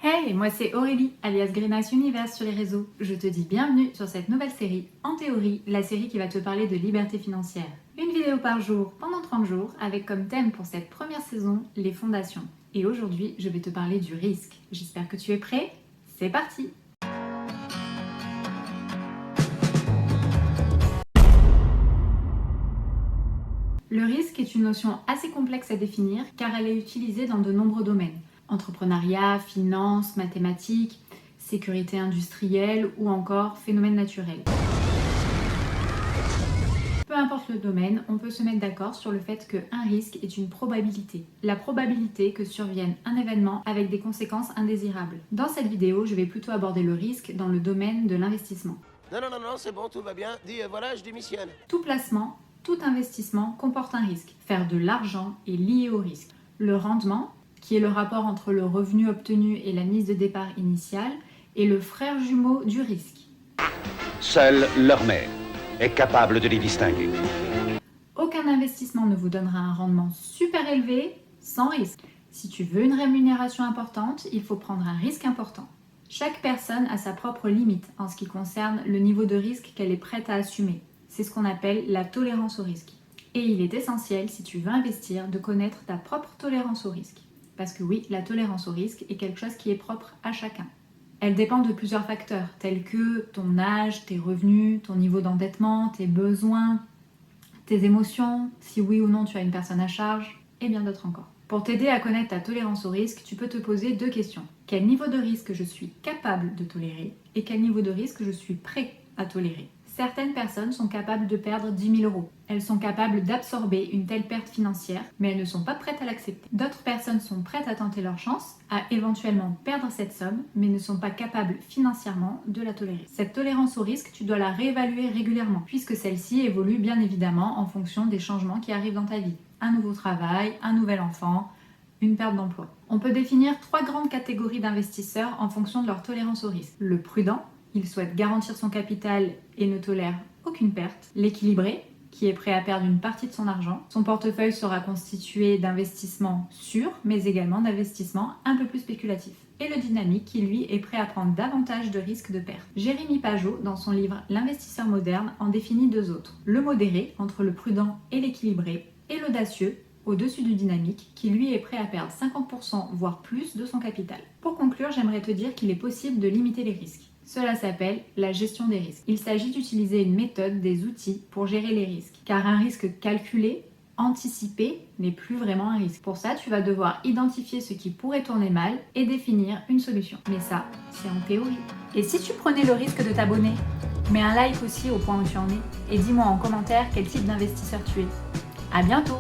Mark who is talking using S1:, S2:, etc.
S1: Hey, moi c'est Aurélie, alias Greenhouse Universe sur les réseaux. Je te dis bienvenue sur cette nouvelle série, En théorie, la série qui va te parler de liberté financière. Une vidéo par jour pendant 30 jours, avec comme thème pour cette première saison, les fondations. Et aujourd'hui, je vais te parler du risque. J'espère que tu es prêt. C'est parti! Le risque est une notion assez complexe à définir car elle est utilisée dans de nombreux domaines. Entrepreneuriat, finance, mathématiques, sécurité industrielle ou encore phénomènes naturels. Peu importe le domaine, on peut se mettre d'accord sur le fait qu'un risque est une probabilité. La probabilité que survienne un événement avec des conséquences indésirables. Dans cette vidéo, je vais plutôt aborder le risque dans le domaine de l'investissement.
S2: Non, c'est bon, tout va bien. Dis, voilà, je démissionne.
S1: Tout placement, tout investissement comporte un risque. Faire de l'argent est lié au risque. Le rendement, qui est le rapport entre le revenu obtenu et la mise de départ initiale, est le frère jumeau du risque.
S3: Seule leur mère est capable de les distinguer.
S1: Aucun investissement ne vous donnera un rendement super élevé sans risque. Si tu veux une rémunération importante, il faut prendre un risque important. Chaque personne a sa propre limite en ce qui concerne le niveau de risque qu'elle est prête à assumer. C'est ce qu'on appelle la tolérance au risque. Et il est essentiel, si tu veux investir, de connaître ta propre tolérance au risque. Parce que oui, la tolérance au risque est quelque chose qui est propre à chacun. Elle dépend de plusieurs facteurs, tels que ton âge, tes revenus, ton niveau d'endettement, tes besoins, tes émotions, si oui ou non tu as une personne à charge, et bien d'autres encore. Pour t'aider à connaître ta tolérance au risque, tu peux te poser deux questions. Quel niveau de risque je suis capable de tolérer et quel niveau de risque je suis prêt à tolérer? Certaines personnes sont capables de perdre 10 000 euros. Elles sont capables d'absorber une telle perte financière, mais elles ne sont pas prêtes à l'accepter. D'autres personnes sont prêtes à tenter leur chance, à éventuellement perdre cette somme, mais ne sont pas capables financièrement de la tolérer. Cette tolérance au risque, tu dois la réévaluer régulièrement, puisque celle-ci évolue bien évidemment en fonction des changements qui arrivent dans ta vie. Un nouveau travail, un nouvel enfant, une perte d'emploi. On peut définir 3 grandes catégories d'investisseurs en fonction de leur tolérance au risque. Le prudent, il souhaite garantir son capital et ne tolère aucune perte. L'équilibré, qui est prêt à perdre une partie de son argent. Son portefeuille sera constitué d'investissements sûrs, mais également d'investissements un peu plus spéculatifs. Et le dynamique, qui lui est prêt à prendre davantage de risques de perte. Jérémy Pajot, dans son livre L'investisseur moderne, en définit 2 autres. Le modéré, entre le prudent et l'équilibré, et l'audacieux, au-dessus du dynamique, qui lui est prêt à perdre 50% voire plus de son capital. Pour conclure, j'aimerais te dire qu'il est possible de limiter les risques. Cela s'appelle la gestion des risques. Il s'agit d'utiliser une méthode, des outils pour gérer les risques. Car un risque calculé, anticipé, n'est plus vraiment un risque. Pour ça, tu vas devoir identifier ce qui pourrait tourner mal et définir une solution. Mais ça, c'est en théorie. Et si tu prenais le risque de t'abonner? Mets un like aussi au point où tu en es et dis-moi en commentaire quel type d'investisseur tu es. À bientôt!